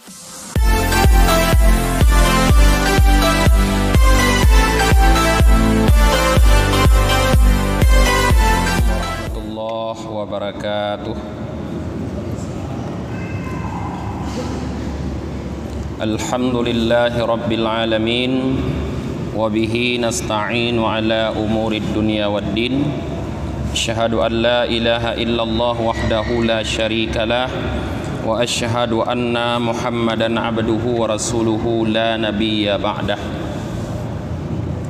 Warahmatullahi wabarakatuh. Alhamdulillahi rabbil alamin. Wabihi nasta'inu ala umurid dunya waddin. Asyhadu an la ilaha illallah wahdahu la syarikalah. Wa asyhadu anna Muhammadan abduhu wa rasuluhu la nabiyya ba'dah.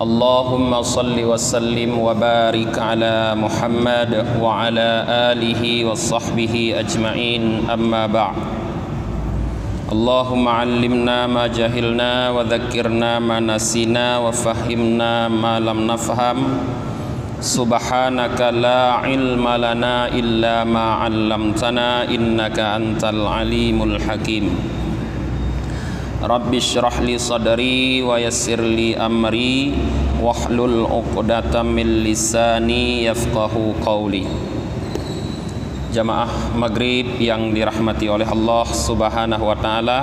Allahumma salli wa sallim wa barik ala Muhammad wa ala alihi wa sahbihi ajma'in, amma ba'd. Allahumma allimna ma jahilna wa dhakkirna ma nasina wa fahimna ma lam nafham. Subhanaka la ilma lana illa ma 'allamtana innaka antal alimul hakim. Rabbi shrah li sadri wa yassir li amri wahlul 'uqdatam min lisani yafqahu qawli. Jamaah maghrib yang dirahmati oleh Allah Subhanahu wa ta'ala,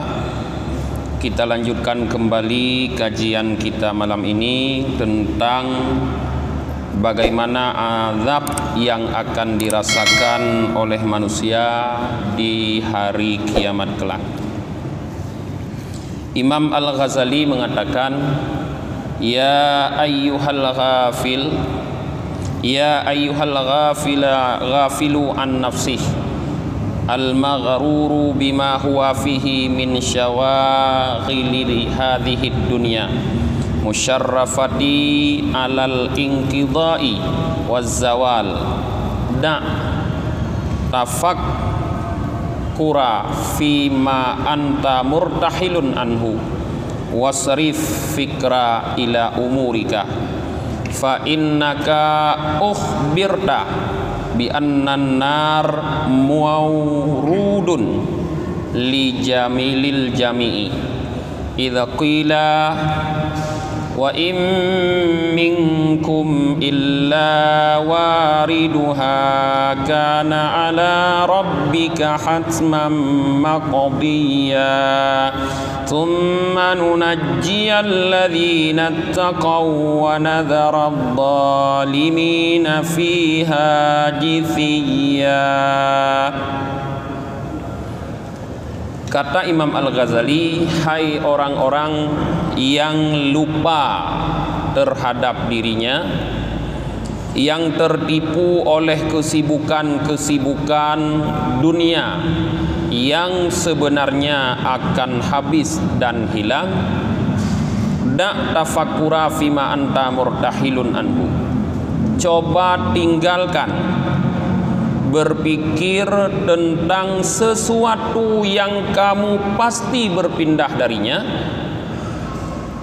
kita lanjutkan kembali kajian kita malam ini tentang bagaimana azab yang akan dirasakan oleh manusia di hari kiamat kelak. Imam Al-Ghazali mengatakan, ya ayyuhal ghafil, ya ayyuhal ghafilu an nafsih al-maghruru bima huwa fihi min syawaghili hadhihi dunya musyarrafati alal inqidai waz zawal. Da tafakkura fima anta murtahilun anhu wasrif fikra ila umurika fa innaka ukhbirta bi annan nar mawrudun li jamilil jami'i idza qila wa in minkum illa wariduha kana ala rabbika hatman maqdiya thumma nunajjiya alladhina ittaqaw wa nadhara adh-dhalimina fiha jithiya. Kata Imam Al-Ghazali, hai orang-orang yang lupa terhadap dirinya, yang tertipu oleh kesibukan-kesibukan dunia yang sebenarnya akan habis dan hilang. Da tafakkura fima anta murtahilun anhu. Coba tinggalkan berpikir tentang sesuatu yang kamu pasti berpindah darinya.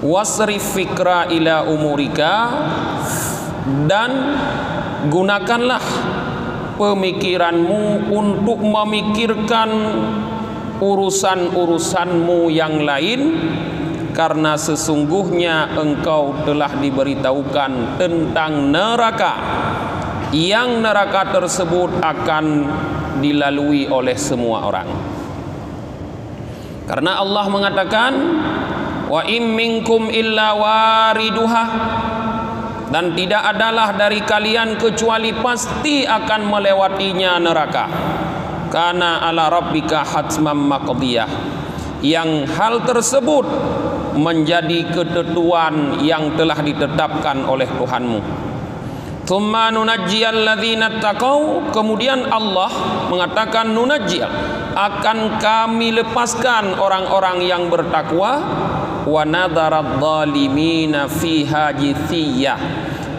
Wasrif fikra ila umurika, dan gunakanlah pemikiranmu untuk memikirkan urusan-urusanmu yang lain, karena sesungguhnya engkau telah diberitahukan tentang neraka, yang neraka tersebut akan dilalui oleh semua orang. Karena Allah mengatakan, wa in minkum illa wariduha, dan tidak adalah dari kalian kecuali pasti akan melewatinya neraka. Kana ala rabbika hatmam maqdiyah, yang hal tersebut menjadi ketentuan yang telah ditetapkan oleh Tuhanmu. Tsumma nunajjiyal ladzina taqau, kemudian Allah mengatakan nunajjiyal, akan kami lepaskan orang-orang yang bertakwa, wa nadharad dhalimina fiha jithiyah,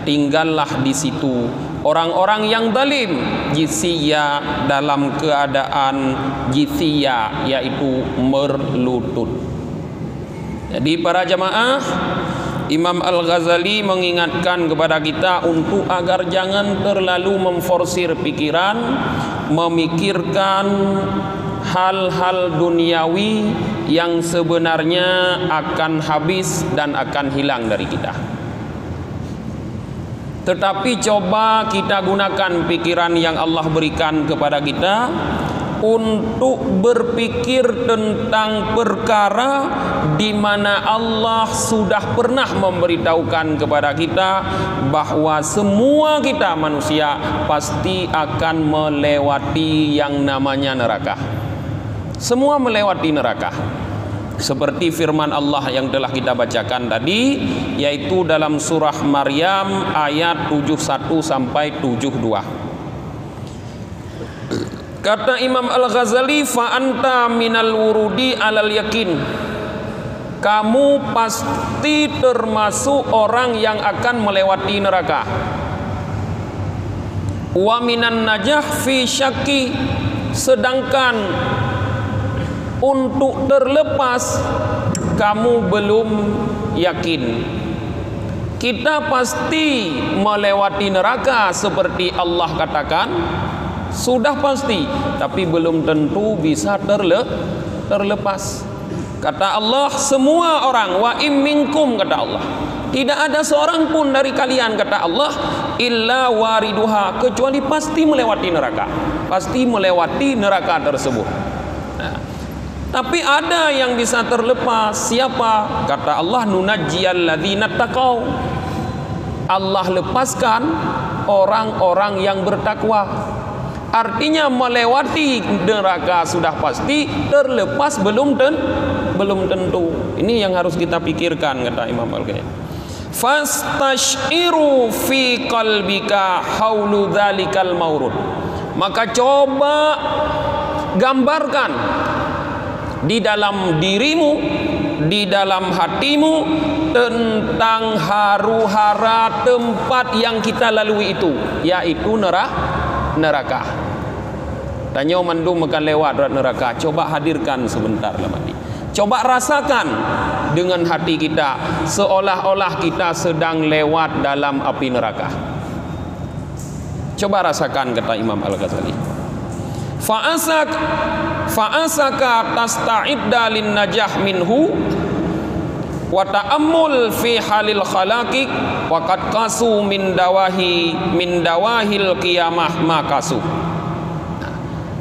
tinggallah di situ orang-orang yang zalim, jithiyah dalam keadaan jithiyah, yaitu merlutut. Jadi para jamaah, Imam Al-Ghazali mengingatkan kepada kita untuk agar jangan terlalu memforsir pikiran, memikirkan hal-hal duniawi yang sebenarnya akan habis dan akan hilang dari kita. Tetapi coba kita gunakan pikiran yang Allah berikan kepada kita untuk berpikir tentang perkara di mana Allah sudah pernah memberitahukan kepada kita bahwa semua kita manusia pasti akan melewati yang namanya neraka. Semua melewati neraka. Seperti firman Allah yang telah kita bacakan tadi, yaitu dalam surah Maryam ayat 71 sampai 72. Kata Imam Al-Ghazali, fa anta minal wurudi alal yakin. Kamu pasti termasuk orang yang akan melewati neraka. Wa minan najah fi syaki. Sedangkan untuk terlepas kamu belum yakin. Kita pasti melewati neraka seperti Allah katakan, sudah pasti, tapi belum tentu bisa terlepas. Kata Allah, semua orang, wa im minkum, kata Allah, tidak ada seorang pun dari kalian, kata Allah, illa wariduha, kecuali pasti melewati neraka. Pasti melewati neraka tersebut. Nah, tapi ada yang bisa terlepas. Siapa? Kata Allah, nunajjiyal ladzina taqau. Allah lepaskan orang-orang yang bertakwa. Artinya melewati neraka sudah pasti, terlepas belum tentu. Ini yang harus kita pikirkan, kata Imam Al-Ghazali. Fastashiru fi qalbika haulu dzalikal maurud. Maka coba gambarkan di dalam dirimu, di dalam hatimu tentang haru-hara tempat yang kita lalui itu, yaitu neraka. Tanya mandum akan lewat neraka. Coba hadirkan sebentar dalam hati. Coba rasakan dengan hati kita seolah-olah kita sedang lewat dalam api neraka. Coba rasakan, kata Imam Al-Ghazali. Fa'asaka tasta'idda lin najah minhu wa ta'ammul fi halil khalaqik wa qad qasu min dawahil qiyamah ma qasu.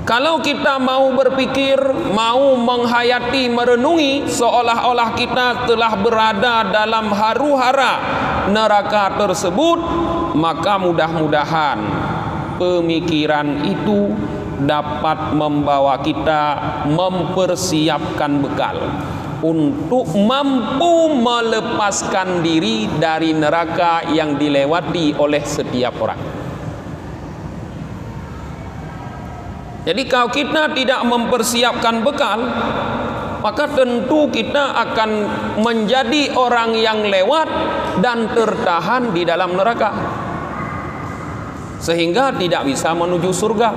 Kalau kita mau berpikir, mau menghayati, merenungi seolah-olah kita telah berada dalam haru-hara neraka tersebut, maka mudah-mudahan pemikiran itu dapat membawa kita mempersiapkan bekal untuk mampu melepaskan diri dari neraka yang dilewati oleh setiap orang. Jadi kalau kita tidak mempersiapkan bekal, maka tentu kita akan menjadi orang yang lewat dan tertahan di dalam neraka, sehingga tidak bisa menuju surga.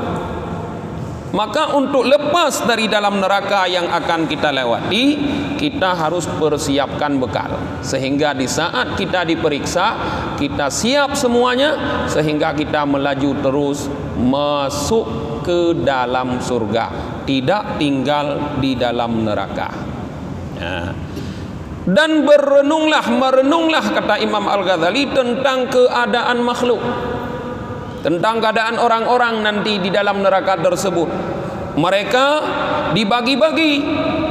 Maka untuk lepas dari dalam neraka yang akan kita lewati, kita harus persiapkan bekal, sehingga di saat kita diperiksa, kita siap semuanya, sehingga kita melaju terus masuk ke dalam surga, tidak tinggal di dalam neraka. Dan merenunglah kata Imam Al-Ghazali tentang keadaan makhluk, tentang keadaan orang-orang nanti di dalam neraka tersebut. Mereka dibagi-bagi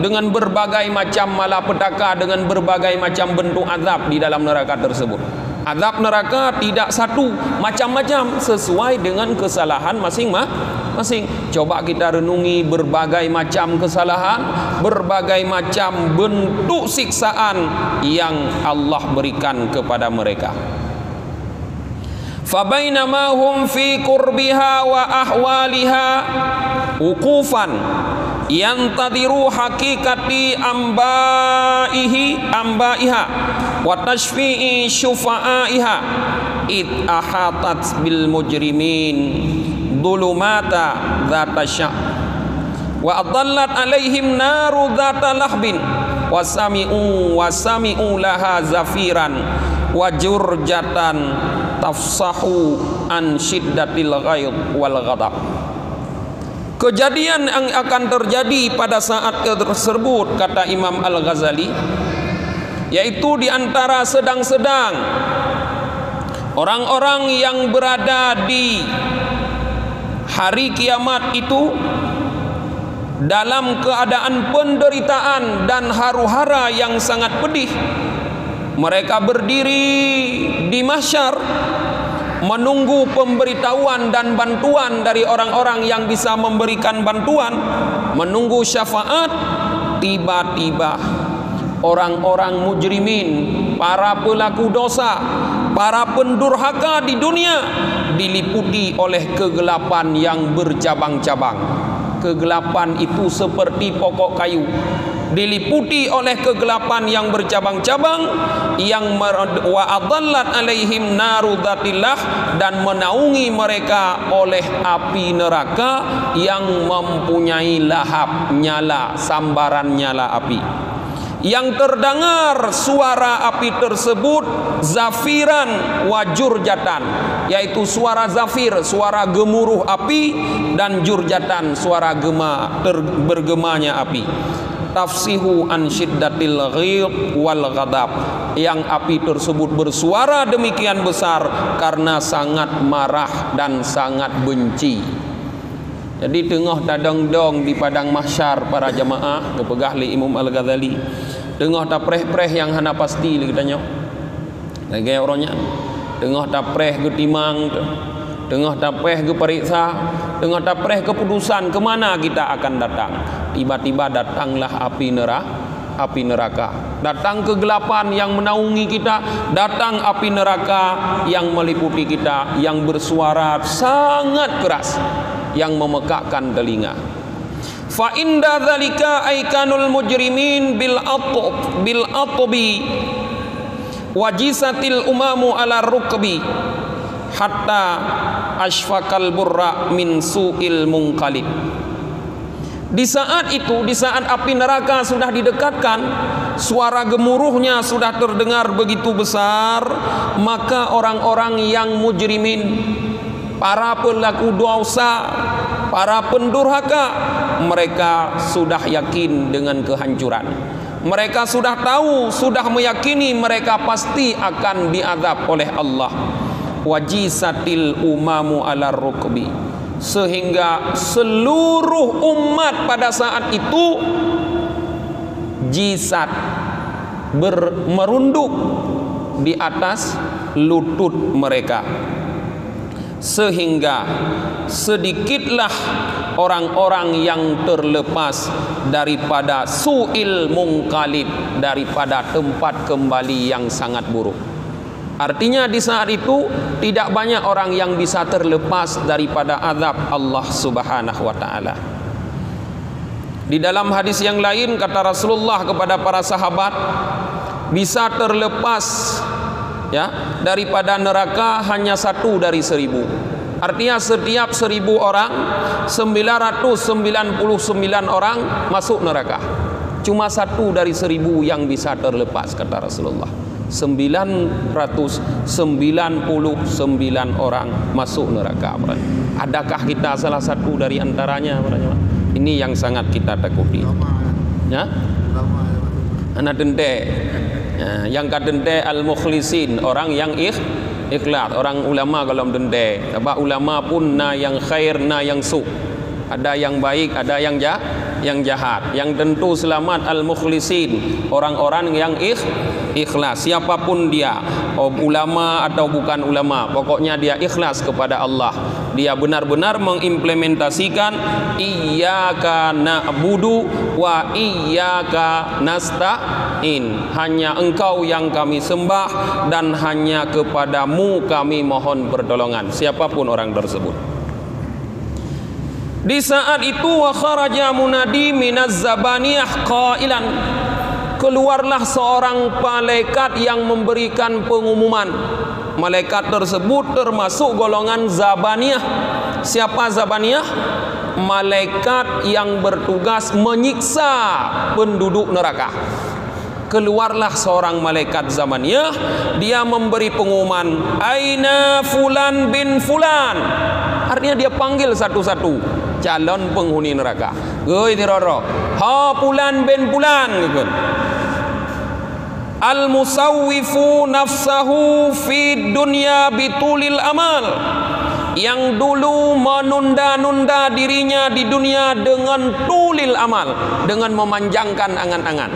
dengan berbagai macam malapetaka, dengan berbagai macam bentuk azab di dalam neraka tersebut. Azab neraka tidak satu, macam-macam sesuai dengan kesalahan masing-masing. Coba kita renungi berbagai macam kesalahan, berbagai macam bentuk siksaan yang Allah berikan kepada mereka. Fabainama hum fi qurbiha wa ahwaliha uqufan yantadiru hakikati ambaiha wa tashfi'i syufa'aiha id ahatat bil mujrimin dhulumata dzata sya' wa adallat alaihim naru dzata lahbin wa sami'u laha zafiran wa jurjatan tafsahu an syiddatil ghaid wal ghadab. Kejadian yang akan terjadi pada saat tersebut, kata Imam Al-Ghazali, yaitu di antara sedang-sedang orang-orang yang berada di hari kiamat itu, dalam keadaan penderitaan dan haru-hara yang sangat pedih. Mereka berdiri di mahsyar menunggu pemberitahuan dan bantuan dari orang-orang yang bisa memberikan bantuan, menunggu syafaat. Tiba-tiba orang-orang mujrimin, para pelaku dosa, para pendurhaka di dunia diliputi oleh kegelapan yang bercabang-cabang. Kegelapan itu seperti pokok kayu, diliputi oleh kegelapan yang bercabang-cabang, yang wa adallat alaihim naru dzatillah, dan menaungi mereka oleh api neraka yang mempunyai lahap nyala, sambaran nyala api. Yang terdengar suara api tersebut zafiran wa jurjatan, yaitu suara zafir, suara gemuruh api, dan jurjatan, suara bergemanya api. Tafsihu an syiddatil ghid wal ghadab, yang api tersebut bersuara demikian besar karena sangat marah dan sangat benci. Jadi tengah dadang-dong di padang mahsyar para jamaah kepegah li Imam Al-Ghazali, tengah tak preh-preh yang hana pasti li katanya. Lagi orangnya tengah tak preh ke timang, tengah tak preh ke periksa, tengah tak preh keputusan kemana kita akan datang. Tiba-tiba datanglah api neraka, datang kegelapan yang menaungi kita, datang api neraka yang meliputi kita, yang bersuara sangat keras, yang memekakkan telinga. Fa inda dzalika aikanul mujrimin bil atbi wajisatil umamu ala rukbi hatta asfaqal burra min su'il munqalib. Di saat itu, di saat api neraka sudah didekatkan, suara gemuruhnya sudah terdengar begitu besar, maka orang-orang yang mujrimin, para pelaku dosa, para pendurhaka, mereka sudah yakin dengan kehancuran. Mereka sudah tahu, sudah meyakini mereka pasti akan diazab oleh Allah. Wajisatil umamu ala rukbi, sehingga seluruh umat pada saat itu jisat merunduk di atas lutut mereka, sehingga sedikitlah orang-orang yang terlepas daripada su'il munqalib, daripada tempat kembali yang sangat buruk. Artinya di saat itu tidak banyak orang yang bisa terlepas daripada azab Allah Subhanahu wa taala. Di dalam hadis yang lain kata Rasulullah kepada para sahabat, bisa terlepas ya daripada neraka hanya 1 dari 1000. Artinya setiap 1000 orang 999 orang masuk neraka. Cuma 1 dari 1000 yang bisa terlepas kata Rasulullah. 999 orang masuk neraka. Adakah kita salah satu dari antaranya? Ini yang sangat kita takuti. Ya? Anak dente. Yang kadente al-mukhlisin, orang yang ikhlas, orang ulama kalau dente. Sebab ulama pun na yang khair, na yang su. Ada yang baik, ada yang jahat. Yang tentu selamat al-mukhlisin, orang-orang yang ikhlas, siapapun dia, ulama atau bukan ulama, pokoknya dia ikhlas kepada Allah. Dia benar-benar mengimplementasikan iyyaka na'budu wa iyyaka nasta'in. Hanya Engkau yang kami sembah dan hanya kepadamu kami mohon pertolongan, siapapun orang tersebut. Di saat itu wa kharaja munadi minaz zabaniyah qailan, keluarlah seorang malaikat yang memberikan pengumuman. Malaikat tersebut termasuk golongan zabaniyah. Siapa zabaniyah? Malaikat yang bertugas menyiksa penduduk neraka. Keluarlah seorang malaikat zabaniyah, dia memberi pengumuman, aina fulan bin fulan. Artinya dia panggil satu-satu calon penghuni neraka. Goi diroro, ha pulan bin pulan gitu. Al musawwifu nafsahu fi dunya bitulil amal, yang dulu menunda-nunda dirinya di dunia dengan tulil amal, dengan memanjangkan angan-angan.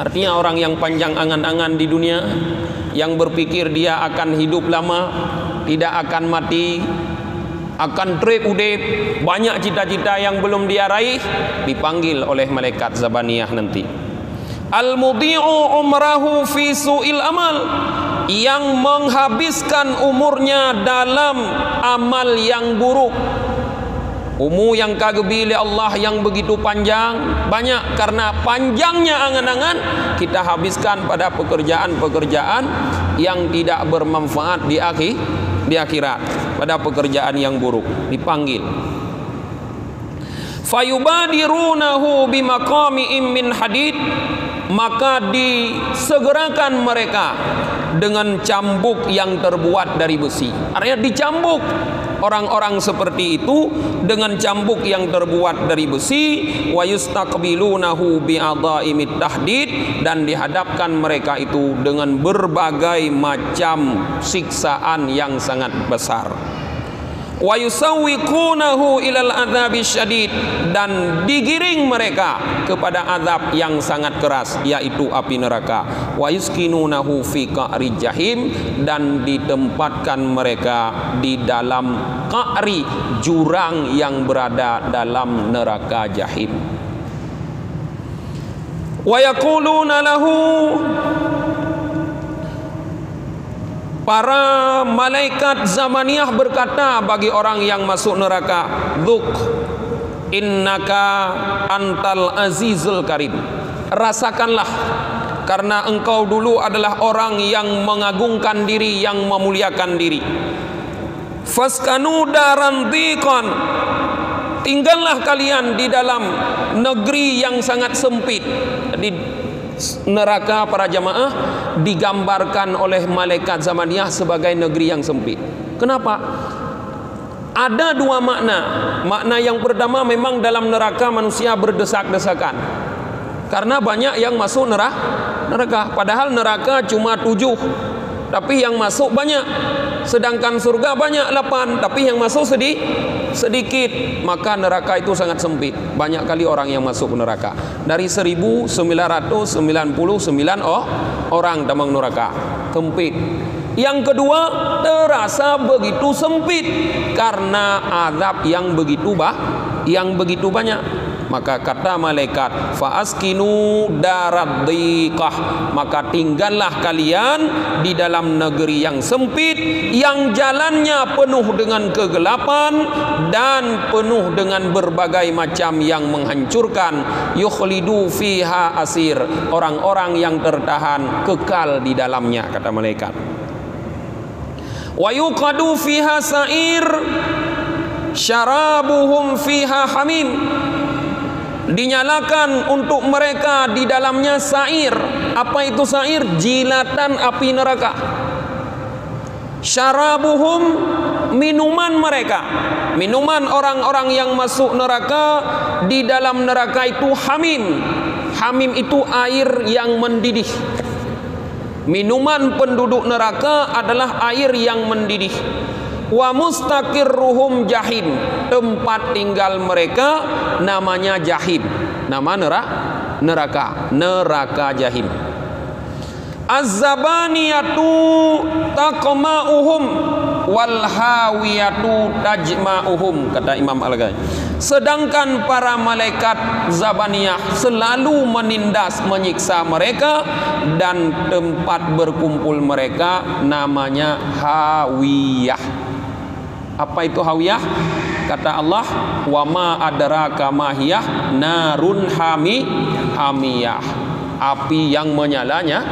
Artinya orang yang panjang angan-angan di dunia, yang berpikir dia akan hidup lama, tidak akan mati, akan trip udip, banyak cita-cita yang belum dia raih, dipanggil oleh malaikat Zabaniyah nanti. Al-mudhi'u umrahu fi su'il amal, yang menghabiskan umurnya dalam amal yang buruk. Umur yang kagebili Allah yang begitu panjang, banyak karena panjangnya angan-angan kita habiskan pada pekerjaan-pekerjaan yang tidak bermanfaat di akhirat, pada pekerjaan yang buruk, dipanggil. Fayubadirunahu bimaqami'im min hadid, maka disegerakan mereka dengan cambuk yang terbuat dari besi. Artinya dicambuk orang-orang seperti itu dengan cambuk yang terbuat dari besi. Wa yustaqbilunahu bi'adha'imit tahdid, dan dihadapkan mereka itu dengan berbagai macam siksaan yang sangat besar. Wa yusawwiqunahu ilal adzabis syadid, dan digiring mereka kepada azab yang sangat keras, yaitu api neraka. Wa yuskinunahu fi qa'ri jahim, dan ditempatkan mereka di dalam qa'ri, jurang yang berada dalam neraka jahim. Wa yaquluna lahu, para malaikat Zabaniyah berkata bagi orang yang masuk neraka, "Dzuk innaka antal azizul karim." Rasakanlah, karena engkau dulu adalah orang yang mengagungkan diri, yang memuliakan diri. Faskanu daran dhiqan, tinggallah kalian di dalam negeri yang sangat sempit. Di neraka, para jamaah, digambarkan oleh malaikat Zabaniyah sebagai negeri yang sempit. Kenapa? Ada dua makna. Makna yang pertama, memang dalam neraka manusia berdesak-desakan karena banyak yang masuk neraka. Padahal neraka cuma 7, tapi yang masuk banyak. Sedangkan surga banyak 8, tapi yang masuk sedikit. Maka neraka itu sangat sempit. Banyak kali orang yang masuk neraka. Dari 1999 orang dalam neraka. Sempit. Yang kedua, terasa begitu sempit karena azab yang begitu banyak. Maka kata malaikat, faaskinu darad dhiqah, maka tinggallah kalian di dalam negeri yang sempit, yang jalannya penuh dengan kegelapan dan penuh dengan berbagai macam yang menghancurkan. Yukhlidu fiha asir, orang-orang yang tertahan kekal di dalamnya, kata malaikat. Wa yuqadu fiha sa'ir syarabuhum fiha hamim, dinyalakan untuk mereka di dalamnya sa'ir. Apa itu sa'ir? Jilatan api neraka. Syarabuhum, minuman mereka, minuman orang-orang yang masuk neraka di dalam neraka itu hamim. Hamim itu air yang mendidih. Minuman penduduk neraka adalah air yang mendidih. Wa mustaqirruhum jahim, tempat tinggal mereka namanya jahim, nama neraka jahim. Az-zabaniyatu taqma'uhum wal hawiyatu tajma'uhum, kata Imam Al-Ghazali. Sedangkan para malaikat Zabaniyah selalu menindas, menyiksa mereka, dan tempat berkumpul mereka namanya hawiyah. Apa itu hawiyah? Kata Allah, wa ma adraka ma hiyah narun hamiyah, api yang menyala-nyala.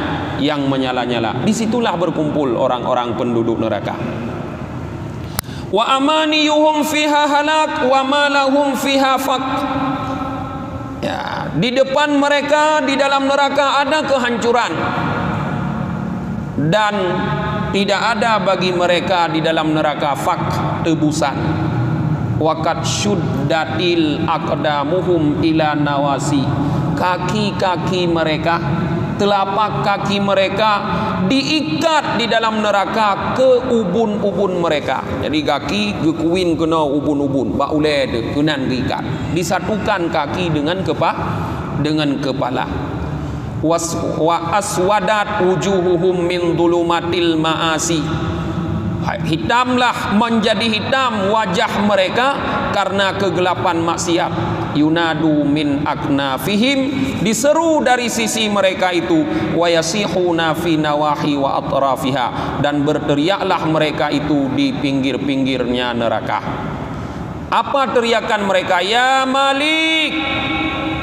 Disitulah berkumpul orang-orang penduduk neraka. Wa amaniyuhum fiha halak wa ma lahum fiha faq. Ya, di depan mereka di dalam neraka ada kehancuran, dan tidak ada bagi mereka di dalam neraka fak, tebusan. Waqad syuddatil aqdamuhum ila nawasi, kaki-kaki mereka telapak kaki mereka diikat di dalam neraka ke ubun-ubun mereka. Jadi kaki gekuin kena ubun-ubun, bak ulai de kenan diikat. Disatukan kaki dengan kepala. Wa aswadat wujuhuhum min dhulumatil ma'asi. Hitamlah menjadi hitam wajah mereka karena kegelapan maksiat. Yunadu min aknafihim, diseru dari sisi mereka itu, wa yasihuna fi nawahi wa atrafiha, dan berteriaklah mereka itu di pinggir-pinggirnya neraka. Apa teriakan mereka? Ya Malik.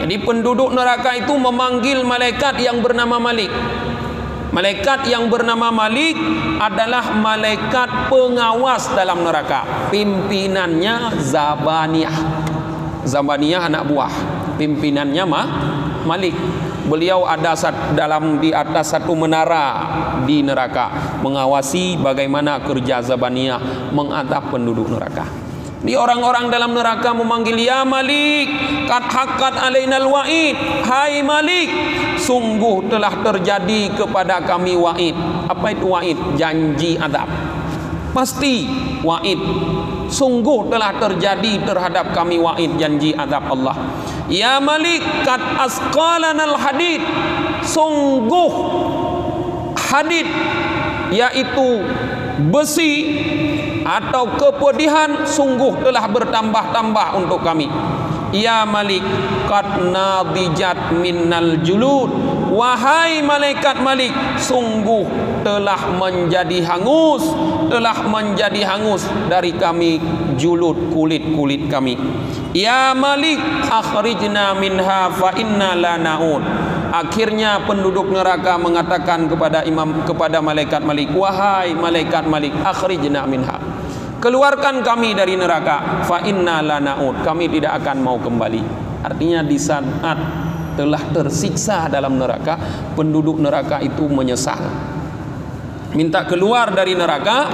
Jadi penduduk neraka itu memanggil malaikat yang bernama Malik. Malaikat yang bernama Malik adalah malaikat pengawas dalam neraka. Pimpinannya Zabaniyah. Zabaniyah anak buah. Pimpinannya Malik. Beliau ada di atas satu menara di neraka, mengawasi bagaimana kerja Zabaniyah mengadab penduduk neraka. Di orang-orang dalam neraka memanggil, ya Malik, qad haqqat alainal wa'id. Hai Malik, sungguh telah terjadi kepada kami wa'id. Apa itu wa'id? Janji adab. Pasti wa'id. Sungguh telah terjadi terhadap kami wa'id, janji adab Allah. Ya Malik, qad asqalanal hadid. Sungguh hadid, yaitu besi atau kepedihan, sungguh telah bertambah-tambah untuk kami. Ya Malik, qad nadijat minnal julud. Wahai malaikat Malik, sungguh telah menjadi hangus dari kami julud, kulit-kulit kami. Ya Malik, akhrijna minha fa inna la na'ud. Akhirnya penduduk neraka mengatakan kepada malaikat Malik, wahai malaikat Malik, akhrijna minha, keluarkan kami dari neraka, fa inna la na'ud, kami tidak akan mau kembali. Artinya di saat telah tersiksa dalam neraka, penduduk neraka itu menyesal, minta keluar dari neraka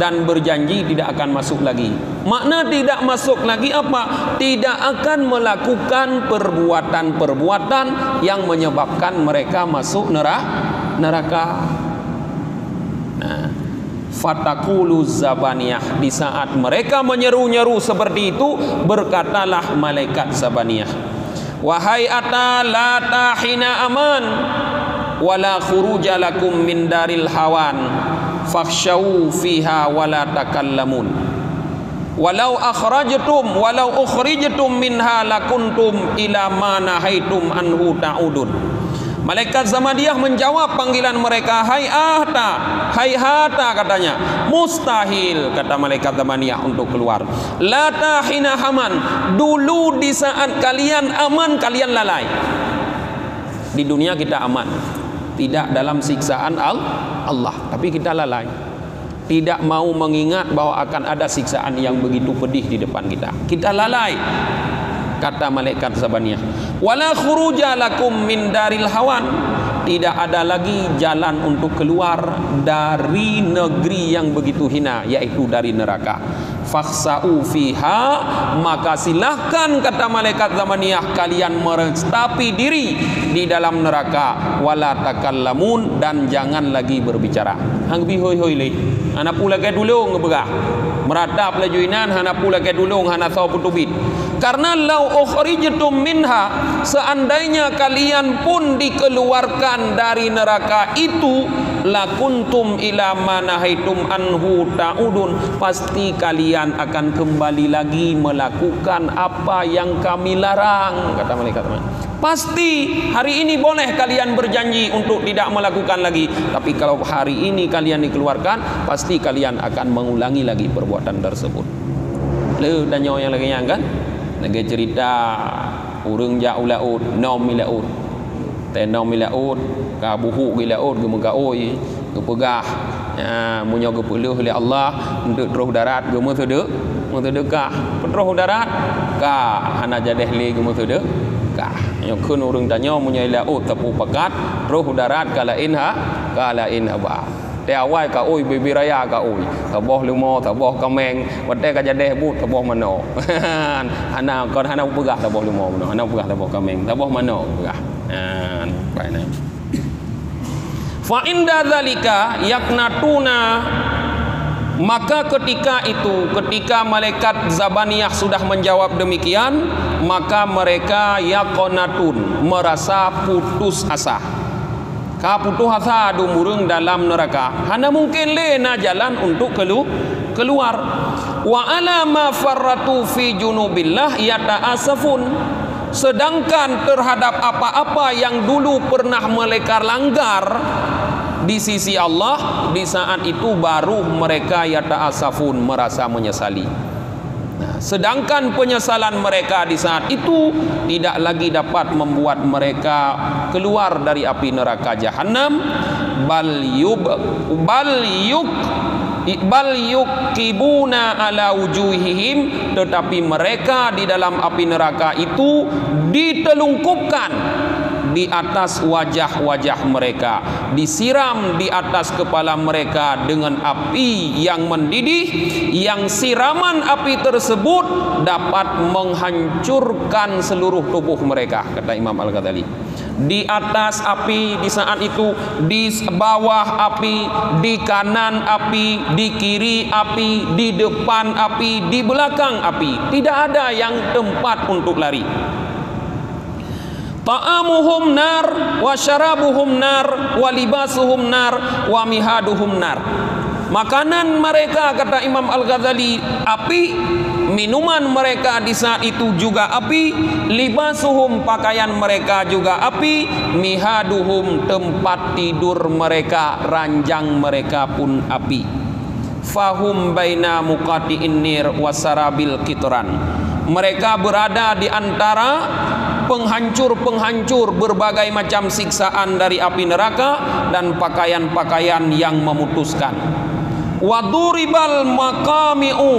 dan berjanji tidak akan masuk lagi. Makna tidak masuk lagi apa? Tidak akan melakukan perbuatan-perbuatan yang menyebabkan mereka masuk neraka. Nah, fatakulu Zabaniyah, di saat mereka menyeru-nyeru seperti itu, berkatalah malaikat Zabaniyah, wahai ata la tahina aman wala khuruja lakum min daril hawan fakhshaw fiha wala takallamun walau ukhrijtum minha lakuntum ila ma nahaitum anhu ta'udun. Malaikat Zabaniyah menjawab panggilan mereka, hai hata, katanya, mustahil, kata malaikat Zabaniyah, untuk keluar. La tahina haman, dulu di saat kalian aman, kalian lalai. Di dunia kita aman, tidak dalam siksaan Allah, tapi kita lalai, tidak mau mengingat bahwa akan ada siksaan yang begitu pedih di depan kita. Kita lalai, kata malaikat Zabaniyah. Wala khuruja lakum min daril hawan, tidak ada lagi jalan untuk keluar dari negeri yang begitu hina, yaitu dari neraka. Fakhsa'u fiha, maka silahkan, kata malaikat Zabaniyah, kalian merestapi diri di dalam neraka. Wala takallamun, dan jangan lagi berbicara. Hang bi hoi hoi le, anak pula ke dulung ngeberah, meradap lajuinan, hana pula ke dulung, hana tau putubit. Karena lau ukhrijtum minha, seandainya kalian pun dikeluarkan dari neraka itu, lakuntum ila ma nahaitum anhu ta'udun, pasti kalian akan kembali lagi melakukan apa yang kami larang, kata malaikat. Pasti hari ini boleh kalian berjanji untuk tidak melakukan lagi, tapi kalau hari ini kalian dikeluarkan, pasti kalian akan mengulangi lagi perbuatan tersebut. Le dan yang lagi yang kan lagi cerita urang jau laut nom laut te nom laut ka buhu gi laut ge muka oi ge pegah munyo ge peleuh oleh Allah untuk terus darat ge mu teu ka terus darat ka hana jadeh le ge mu teu ka yo keun urang tanyo munyo laut tapu pekat terus darat kala inha ba te awai ka oi bebi raya ka oi taboh lumo taboh kameng wate ka jadeh but taboh mano hana kon hana pegah taboh lumo mano hana pegah taboh kameng taboh mano pegah baik nah Fa inda dzalika yaknatuna, maka ketika itu, ketika malaikat Zabaniyah sudah menjawab demikian, maka mereka yaqnatun, merasa putus asa. Ka putus asa dumurung dalam neraka. Hana mungkin lena jalan untuk keluar. Wa ala ma farratu fi junubillah yata'asafun. Sedangkan terhadap apa-apa yang dulu pernah mereka langgar di sisi Allah, di saat itu baru mereka yata'asafun, merasa menyesali. Nah, sedangkan penyesalan mereka di saat itu tidak lagi dapat membuat mereka keluar dari api neraka jahanam. bal yukibuna ala wujuhihim, tetapi mereka di dalam api neraka itu ditelungkupkan di atas wajah-wajah mereka, disiram di atas kepala mereka dengan api yang mendidih, yang siraman api tersebut dapat menghancurkan seluruh tubuh mereka, kata Imam Al-Ghazali. Di atas api di saat itu, di bawah api, di kanan api, di kiri api, di depan api, di belakang api. Tidak ada yang tempat untuk lari. Ta'amuhum nar wa syarabuhum nar wa libasuhum nar wa mihaduhum nar. Makanan mereka, kata Imam Al-Ghazali, api. Minuman mereka di saat itu juga api. Libasuhum, pakaian mereka juga api. Mihaduhum, tempat tidur mereka, ranjang mereka pun api. Fahum baina muqati'in nir wasarabil kitran. Mereka berada di antara penghancur-penghancur berbagai macam siksaan dari api neraka dan pakaian-pakaian yang memutuskan. Waduribal maqami'u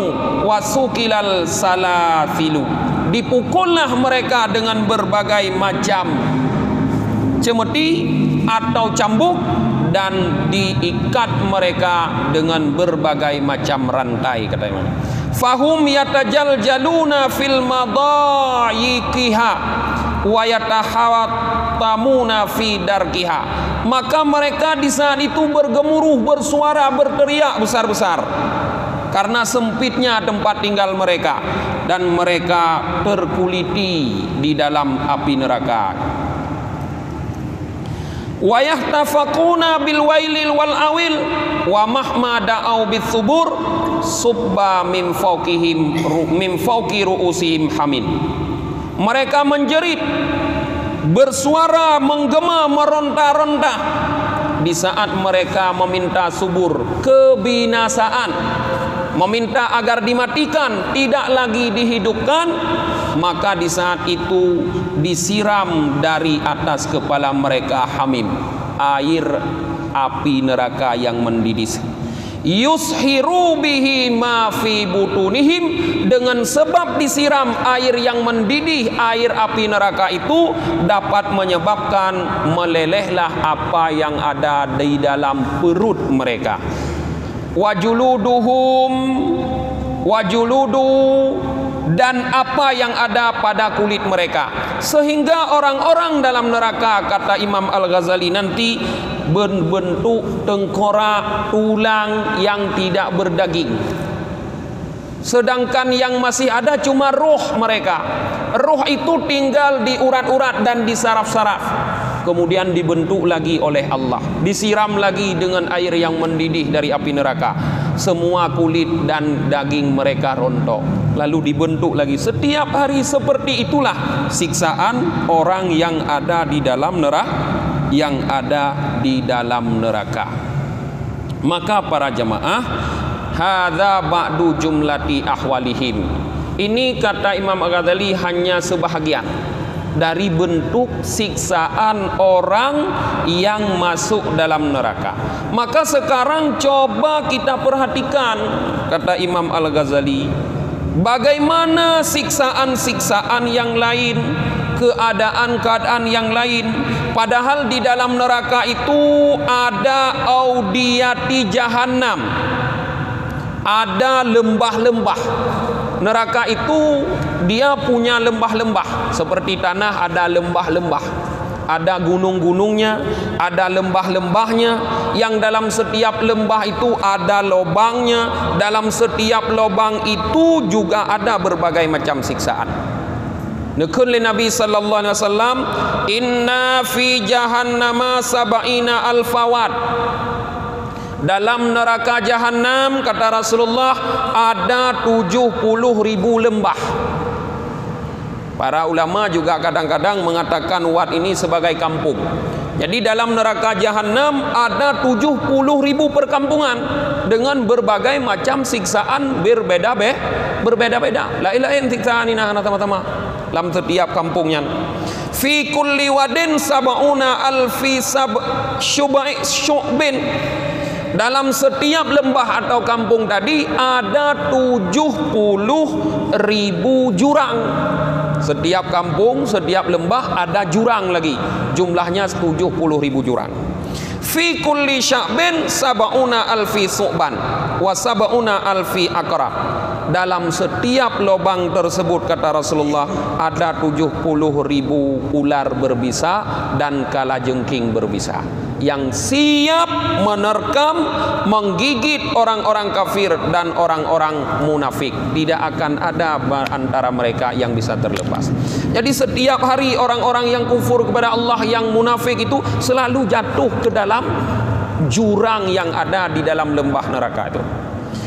wasukilal salafilu. Dipukullah mereka dengan berbagai macam cemeti atau cambuk, dan diikat mereka dengan berbagai macam rantai, kata Imam. Fahum yatajaljaluna fil madayikiha wa yatahawattamuna fi darkiha. Maka mereka di saat itu bergemuruh, bersuara, berteriak besar-besar karena sempitnya tempat tinggal mereka, dan mereka terkuliti di dalam api neraka. Wa yahtafaquna bil wailil wal awil wa mahma da'au bis subur subba min fawqi ru'usihim hamin. Mereka menjerit, bersuara, menggema, meronta-ronta di saat mereka meminta subur, kebinasaan, meminta agar dimatikan, tidak lagi dihidupkan. Maka di saat itu disiram dari atas kepala mereka hamim, air api neraka yang mendidih. Yushiru bihi ma fi butunihim, dengan sebab disiram air yang mendidih, air api neraka itu dapat menyebabkan melelehlah apa yang ada di dalam perut mereka. Wajuluduhum wajuludu, dan apa yang ada pada kulit mereka, sehingga orang-orang dalam neraka, kata Imam Al-Ghazali nanti, berbentuk tengkorak, tulang yang tidak berdaging. Sedangkan yang masih ada cuma roh mereka. Roh itu tinggal di urat-urat dan di saraf-saraf. Kemudian dibentuk lagi oleh Allah, disiram lagi dengan air yang mendidih dari api neraka. Semua kulit dan daging mereka rontok, lalu dibentuk lagi. Setiap hari seperti itulah siksaan orang yang ada di dalam neraka, Maka para jamaah, hadza ba'du jumlati ahwalihim. Ini, kata Imam Al-Ghazali, hanya sebahagian dari bentuk siksaan orang yang masuk dalam neraka. Maka sekarang coba kita perhatikan, kata Imam Al-Ghazali, bagaimana siksaan-siksaan yang lain, keadaan-keadaan yang lain. Padahal di dalam neraka itu ada audiyati jahannam, ada lembah-lembah. Neraka itu dia punya lembah-lembah, seperti tanah ada lembah-lembah. ada gunung-gunungnya, ada lembah-lembahnya, yang dalam setiap lembah itu ada lubangnya, dalam setiap lubang itu juga ada berbagai macam siksaan. Nekun li Nabi sallallahu alaihi wasallam, inna fi jahannama sab'ina alfawat. Dalam neraka Jahannam, kata Rasulullah, ada 70.000 lembah. Para ulama juga kadang-kadang mengatakan wat ini sebagai kampung. Jadi dalam neraka Jahannam ada 70.000 perkampungan dengan berbagai macam siksaan berbeda-beda. Lain-lain siksaan ini tama-tama dalam setiap kampungnya. Fi kulli wadin sab'una alfi syu'bin. Dalam setiap lembah atau kampung tadi ada 70.000 jurang. Setiap kampung, setiap lembah ada jurang lagi. Jumlahnya 70.000 jurang. Fi kulli sya'bin sab'una alfi su'ban wa sab'una alfi aqrab. Dalam setiap lubang tersebut, kata Rasulullah, ada 70.000 ular berbisa dan kalajengking berbisa yang siap menerkam, menggigit orang-orang kafir dan orang-orang munafik. Tidak akan ada antara mereka yang bisa terlepas. Jadi setiap hari orang-orang yang kufur kepada Allah, yang munafik itu selalu jatuh ke dalam jurang yang ada di dalam lembah neraka itu.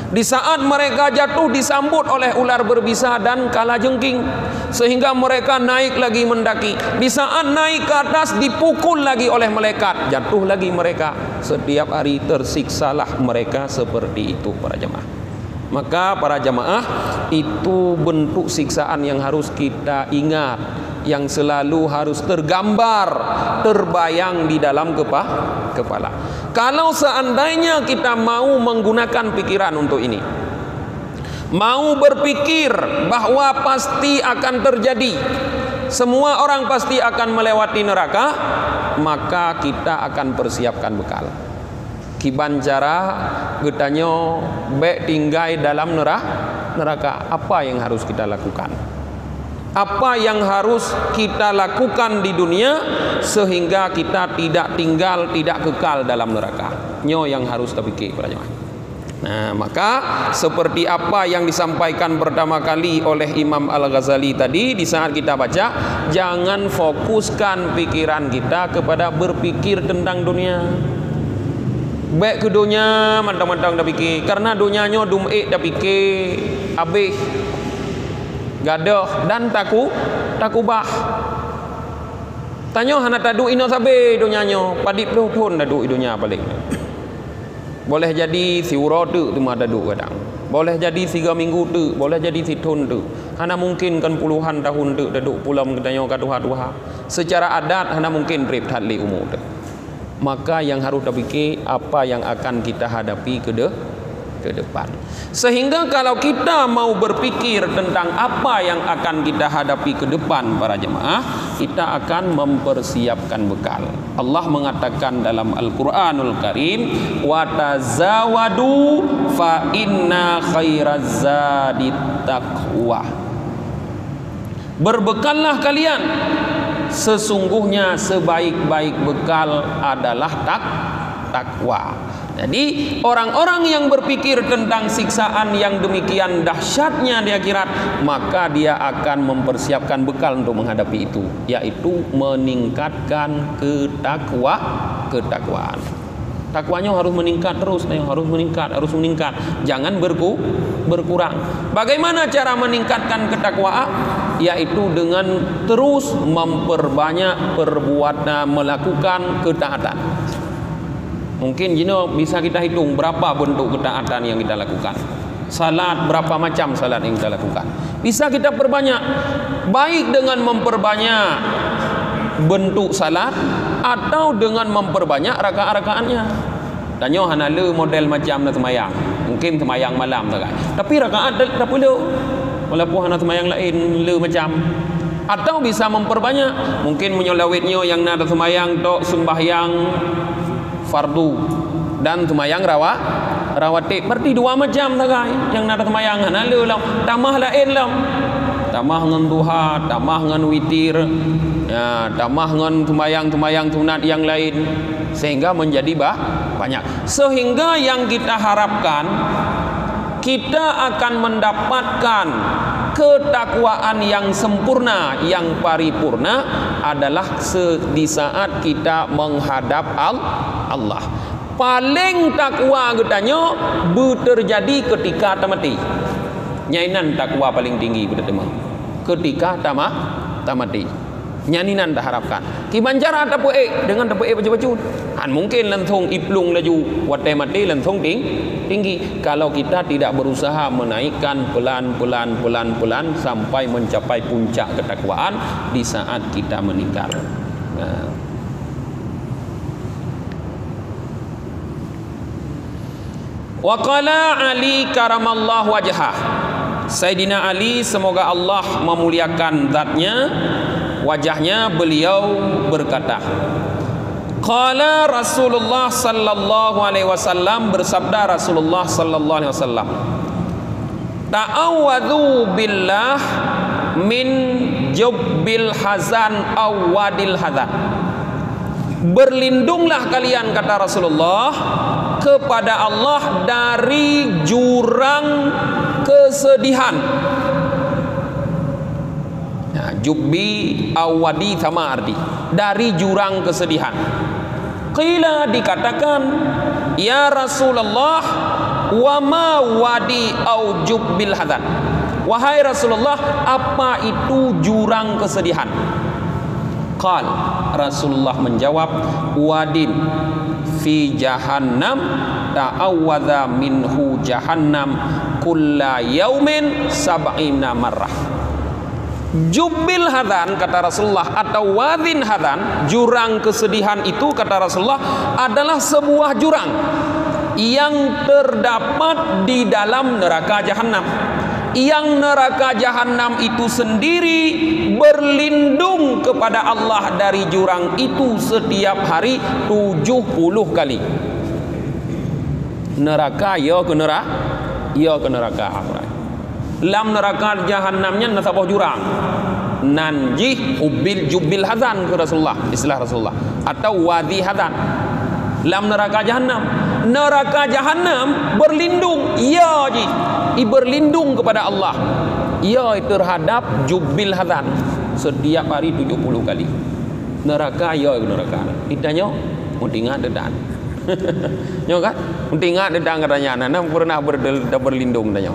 Di saat mereka jatuh disambut oleh ular berbisa dan kalajengking, sehingga mereka naik lagi mendaki. Di saat naik ke atas dipukul lagi oleh malaikat, jatuh lagi mereka. Setiap hari tersiksalah mereka seperti itu, para jemaah. Maka para jemaah, itu bentuk siksaan yang harus kita ingat, yang selalu harus tergambar, terbayang di dalam kepala. Kalau seandainya kita mau menggunakan pikiran untuk ini, mau berpikir bahwa pasti akan terjadi, semua orang pasti akan melewati neraka, maka kita akan persiapkan bekal. Kiban cara getanyo bek tinggai dalam neraka, apa yang harus kita lakukan? Apa yang harus kita lakukan di dunia sehingga kita tidak tinggal, tidak kekal dalam neraka? Nyo yang harus terpikir, para jemaah. Nah, maka seperti apa yang disampaikan pertama kali oleh Imam Al-Ghazali tadi, di saat kita baca, jangan fokuskan pikiran kita kepada berpikir tentang dunia. Baik ke dunia mantang-mantang dah fikir, karena dunianya dum'ik dah fikir habis gadah dan takubah. Tanya hana tadu ino sabe dunianya, padip tu pun tadu dunia balik. Boleh jadi siura tu cuma tadu kadang. Boleh jadi 3 minggu tu, boleh jadi setahun tu. Hana mungkin kan puluhan tahun tu tadu pulam katanya ka Tuhan. Secara adat hana mungkin trip tadli umur tu. Maka yang harus terfikir apa yang akan kita hadapi ke depan. Sehingga kalau kita mau berpikir tentang apa yang akan kita hadapi ke depan, para jemaah, kita akan mempersiapkan bekal. Allah mengatakan dalam Al-Quranul Karim, wa tazawadu fa inna khairaz zadi taqwa. Berbekallah kalian, sesungguhnya sebaik-baik bekal adalah takwa. Jadi orang-orang yang berpikir tentang siksaan yang demikian dahsyatnya di akhirat, maka dia akan mempersiapkan bekal untuk menghadapi itu, yaitu meningkatkan ketakwaan. Takwanya harus meningkat terus, harus meningkat, jangan berkurang. Bagaimana cara meningkatkan ketakwaan? Yaitu dengan terus memperbanyak perbuatan, melakukan ketaatan. Mungkin bisa kita hitung berapa bentuk ketaatan yang kita lakukan. Salat, berapa macam salat yang kita lakukan. Bisa kita perbanyak, baik dengan memperbanyak bentuk salat atau dengan memperbanyak rakaat-rakaatnya. Tanya hanale model macam nak semayang, mungkin semayang malam tak. Tapi rakaat tak perlu. Walaupun hana semayang lain le macam. Atau bisa memperbanyak, mungkin menyolawitnya yang nak semayang tok sembahyang fardu dan semayang rawatib, berarti 2 macam sagai yang nak semayang hanale lah, tambah lain lah, tambah dengan duha, tambah dengan witir, Tambah ngon tumayang tunat yang lain, sehingga menjadi banyak. Sehingga yang kita harapkan, kita akan mendapatkan ketakwaan yang sempurna, yang paripurna adalah di saat kita menghadap Allah. Paling takwa katanya terjadi ketika tamati. Nyainan takwa paling tinggi bertemu ketika tamati. Nyaninan dah harapkan. Kibanjara tapu dengan tapu baju-baju. Mungkin lentung iplung laju watai mati lentung tinggi. Kalau kita tidak berusaha menaikkan pelan sampai mencapai puncak ketakwaan di saat kita meninggal. Wa qala Ali karamallahu wajhah. Sayyidina Ali, semoga Allah memuliakan zatnya, wajahnya, beliau berkata, qala Rasulullah sallallahu alaihi wasallam, bersabda Rasulullah sallallahu alaihi wasallam, ta'awwadhu billah min jubbil hazan aw wadil hazan. Berlindunglah kalian, kata Rasulullah, kepada Allah dari jurang kesedihan. Jubbi awadi sama arti dari jurang kesedihan. Qila, dikatakan, ya Rasulullah, wa ma wadi au jubbil hadan. Wahai Rasulullah, apa itu jurang kesedihan? Qal, Rasulullah menjawab, wadin fi jahannam ta'awwadha minhu jahannam kulla yaumin sab'ina marrah. Jubbil hadan, kata Rasulullah, atau wadin hadan, jurang kesedihan itu, kata Rasulullah, adalah sebuah jurang yang terdapat di dalam neraka jahanam. Yang neraka jahanam itu sendiri berlindung kepada Allah dari jurang itu setiap hari 70 kali. Neraka ya ke neraka. Lam neraka jahannamnya nasabah jurang. Nanjih jubbil hadan, ke Rasulullah, istilah Rasulullah, atau wadi hadan. Lam neraka jahannam berlindung, ya ji, berlindung kepada Allah, ya terhadap jubbil hadan setiap hari 70 kali. Neraka ya neraka. Ditanya, mau tinggal dedan. Nyo kan? Tinggal dedan katanya, nana pernah berlindung tanya.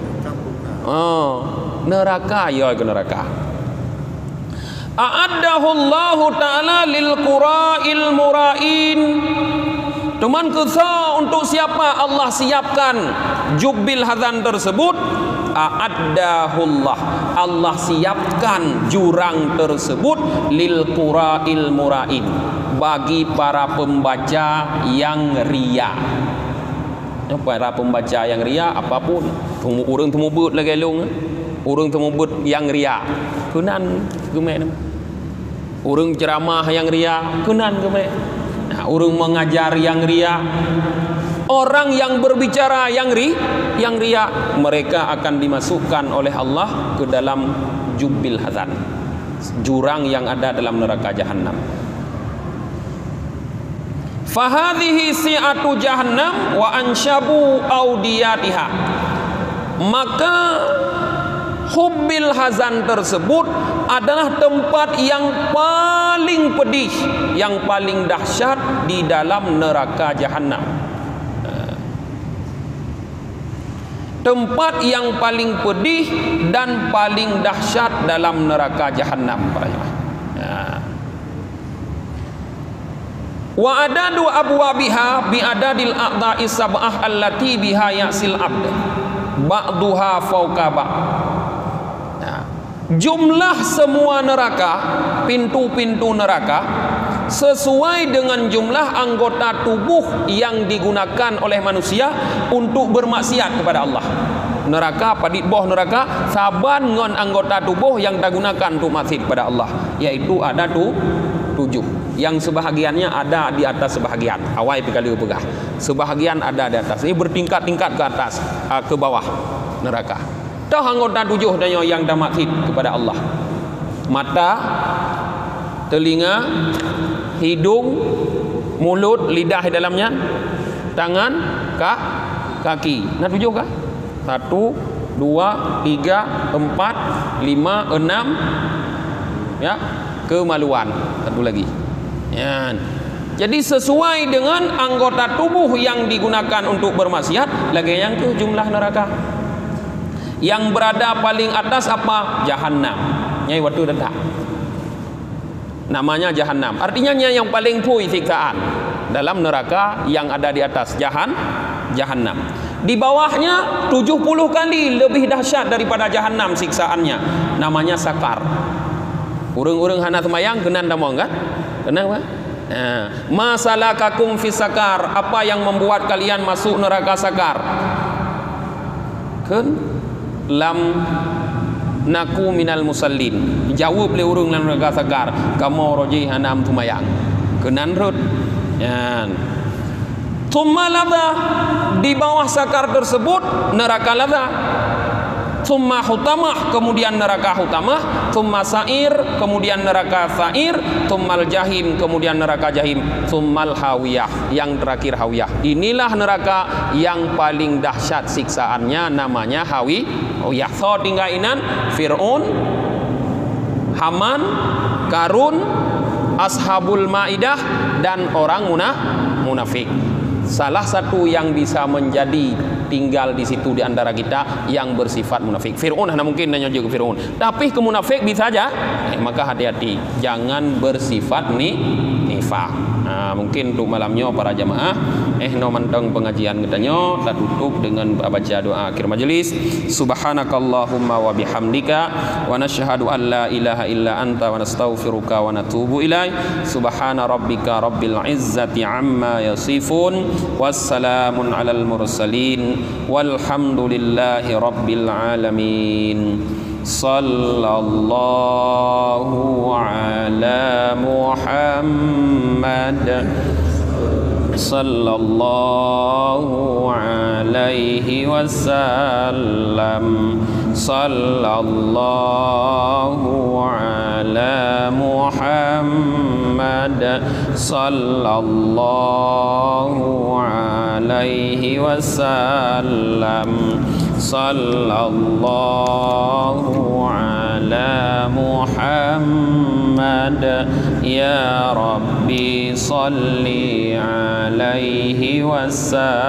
Oh, neraka ya neraka. A'addahu Allah Ta'ala lil qura'il mura'in. Teman kesal untuk siapa Allah siapkan jubbil hadan tersebut? A'addahullah, Allah siapkan jurang tersebut lil qura'il mura'in, bagi para pembaca yang ria. Para pembaca yang ria apapun, orang temubut lagi long, orang temubut yang ria kenan gemen, orang ceramah yang ria kenan gemen. Orang mengajar yang ria, orang yang berbicara yang ria, mereka akan dimasukkan oleh Allah ke dalam jubbil hadan, jurang yang ada dalam neraka jahanam. Fahadhihi si'atu jahannam wa anshabu audiyatiha. Maka hubbil hazan tersebut adalah tempat yang paling pedih, yang paling dahsyat di dalam neraka jahanam. Tempat yang paling pedih dan paling dahsyat dalam neraka jahanam, para jemaah. Wa adadu abwabiha bi adadil a'dha'i sab'ah allati biha ya'sil abd ba'duha fawqa ba'd. Jumlah semua neraka, pintu-pintu neraka, sesuai dengan jumlah anggota tubuh yang digunakan oleh manusia untuk bermaksiat kepada Allah. Neraka padit boh neraka saban ngon anggota tubuh yang digunakan untuk maksiat kepada Allah, yaitu ada 7. Yang sebahagiannya ada di atas sebahagian. Awai kali pegah. Sebahagian ada di atas. Ini bertingkat-tingkat ke atas, ke bawah neraka. Dah anggota 7 dan yang dah maksiat kepada Allah. Mata, telinga, hidung, mulut, lidah di dalamnya, tangan, kaki. Nah 7 kah? 1, 2, 3, 4, 5, 6. Ya, kemaluan. Satu lagi. Ya. Jadi sesuai dengan anggota tubuh yang digunakan untuk bermaksiat, lagi yang ke jumlah neraka. Yang berada paling atas apa? Jahannam. Nyai waktu detak. Namanya Jahannam. Artinya yang paling pui siksaan dalam neraka yang ada di atas Jahannam. Di bawahnya 70 kali lebih dahsyat daripada Jahannam siksaannya. Namanya sakar. Urang-urang hana semayang kenan damong kan? Kenapa? Masalakakum fi sakar. Apa yang membuat kalian masuk neraka sakar? Kan lam naku minal musallin. Jawab le urang dalam neraka sakar, kamu roji hanam tumayang. Kenan rut. Ya. Thumma ladha, di bawah sakar tersebut neraka ladha. Thumma hutamah, kemudian neraka hutamah. Thumma sa'ir, kemudian neraka sa'ir. Thummal jahim, kemudian neraka jahim. Thummal hawiyah, yang terakhir hawiyah. Inilah neraka yang paling dahsyat siksaannya, namanya hawiyah. So tinggalan Fir'aun, Haman, Karun, Ashabul Maidah, dan orang munafik. Salah satu yang bisa menjadi tinggal di situ di antara kita yang bersifat munafik. Fir'aun hanya mungkin nanya juga Fir'aun. Tapi ke munafik bisa aja. Maka hati-hati, jangan bersifat nifaq. Mungkin untuk malamnya para jamaah no manteng pengajian katanya kita tutup dengan baca doa akhir majelis. Subhanakallahumma wa bihamdika wa nashhadu an la ilaha illa anta wa nastaghfiruka wa natubu ilaik. Subhana rabbika rabbil izzati amma yasifun. Wassalamun alal mursalin. Walhamdulillahi rabbil alamin. Sallallahu ala Muhammad sallallahu alaihi wasallam. Sallallahu ala Muhammad sallallahu alaihi wasallam. Sallallahu ala Muhammad. Ya Rabbi salli alaihi wasallim.